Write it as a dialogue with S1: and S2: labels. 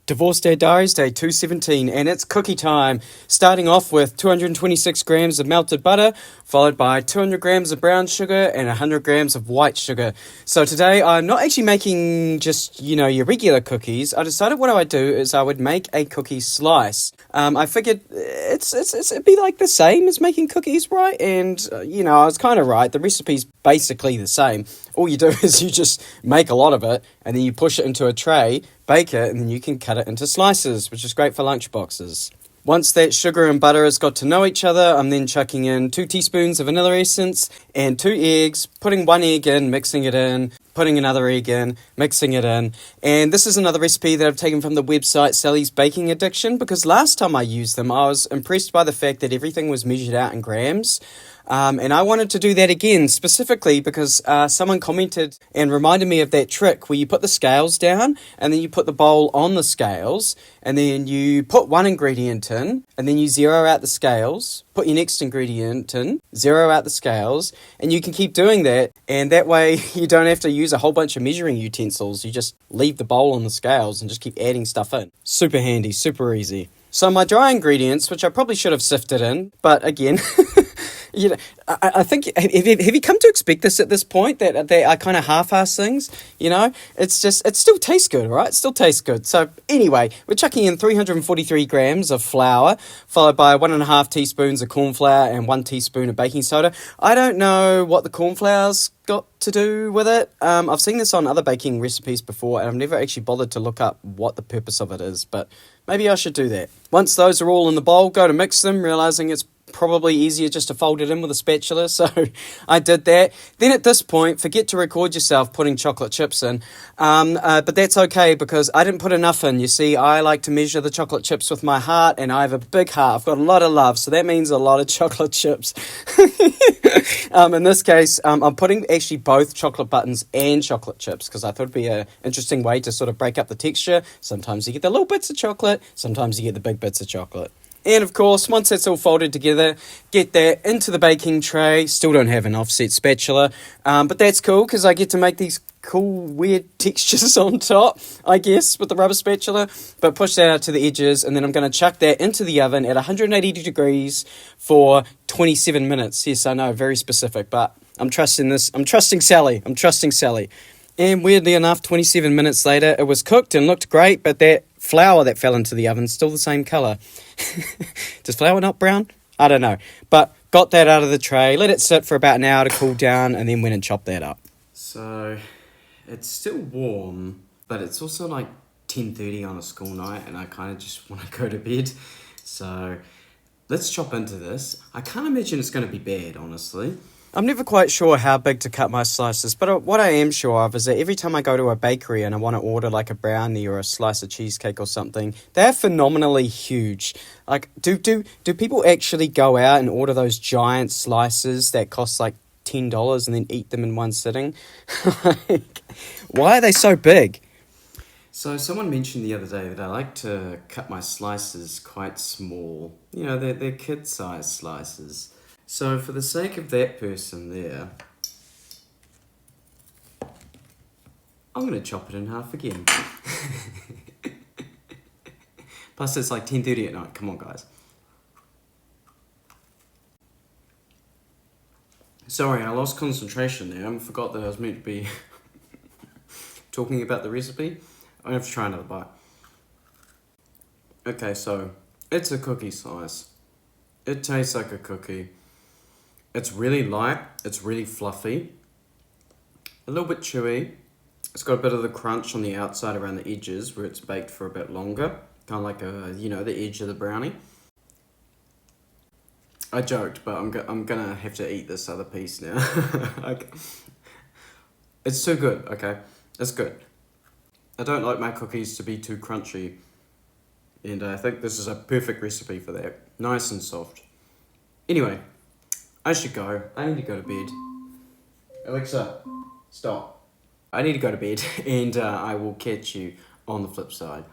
S1: Divorce Day Diaries, day 217, and it's cookie time. Starting off with 226 grams of melted butter, followed by 200 grams of brown sugar and 100 grams of white sugar. So today I'm not actually making just, your regular cookies. I decided what I would do is I would make a cookie slice. I figured it'd be like the same as making cookies, right? And, I was kind of right. The recipe's basically the same. All you do is you just make a lot of it, and then you push it into a tray, bake it, and then you can cut it into slices, which is great for lunch boxes. Once that sugar and butter has got to know each other, I'm then chucking in 2 teaspoons of vanilla essence and 2 eggs, putting 1 egg in, mixing it in, putting another egg in, mixing it in. And this is another recipe that I've taken from the website Sally's Baking Addiction, because last time I used them, I was impressed by the fact that everything was measured out in grams. And I wanted to do that again, specifically because someone commented and reminded me of that trick where you put the scales down and then you put the bowl on the scales and then you put one ingredient in and then you zero out the scales, put your next ingredient in, zero out the scales, and you can keep doing that. And that way you don't have to use a whole bunch of measuring utensils. You just leave the bowl on the scales and just keep adding stuff in. Super handy, super easy. So my dry ingredients, which I probably should have sifted in, but again... I think, have you come to expect this at this point, that I kind of half-ass things, it still tastes good, right? It still tastes good. So anyway, we're chucking in 343 grams of flour, followed by 1.5 teaspoons of corn flour and 1 teaspoon of baking soda. I don't know what the corn flour's got to do with it. I've seen this on other baking recipes before, and I've never actually bothered to look up what the purpose of it is, but maybe I should do that. Once those are all in the bowl, go to mix them, realizing it's probably easier just to fold it in with a spatula, so I did that. Then at this point, forget to record yourself putting chocolate chips in, but that's okay because I didn't put enough in. You see, I like to measure the chocolate chips with my heart, and I have a big heart. I've got a lot of love, so that means a lot of chocolate chips. In this case, I'm putting actually both chocolate buttons and chocolate chips because I thought it'd be an interesting way to sort of break up the texture. Sometimes you get the little bits of chocolate, sometimes you get the big bits of chocolate. And of course, once that's all folded together, get that into the baking tray. Still don't have an offset spatula, but that's cool because I get to make these cool, weird textures on top, I guess, with the rubber spatula. But push that out to the edges, and then I'm going to chuck that into the oven at 180 degrees for 27 minutes. Yes, I know, very specific, but I'm trusting this. I'm trusting Sally. And weirdly enough, 27 minutes later, it was cooked and looked great, but that flour that fell into the oven is still the same colour. Does flour not brown? I don't know. But got that out of the tray, let it sit for about an hour to cool down, and then went and chopped that up. So, it's still warm, but it's also like 10:30 on a school night, and I kind of just want to go to bed. So, let's chop into this. I can't imagine it's going to be bad, honestly. I'm never quite sure how big to cut my slices, but what I am sure of is that every time I go to a bakery and I want to order like a brownie or a slice of cheesecake or something, they're phenomenally huge. Like, do people actually go out and order those giant slices that cost like $10 and then eat them in one sitting? Like, why are they so big? So someone mentioned the other day that I like to cut my slices quite small. They're kid-sized slices. So for the sake of that person there, I'm going to chop it in half again. Plus it's like 10:30 at night. Come on, guys. Sorry, I lost concentration there. I forgot that I was meant to be talking about the recipe. I'm going to have to try another bite. Okay, so it's a cookie slice. It tastes like a cookie. It's really light, it's really fluffy, a little bit chewy. It's got a bit of the crunch on the outside around the edges where it's baked for a bit longer. Kind of like the edge of the brownie. I joked, but I'm gonna have to eat this other piece now. Okay. It's too good, okay? It's good. I don't like my cookies to be too crunchy. And I think this is a perfect recipe for that. Nice and soft. Anyway. I should go. I need to go to bed. Alexa, stop. I need to go to bed, and I will catch you on the flip side.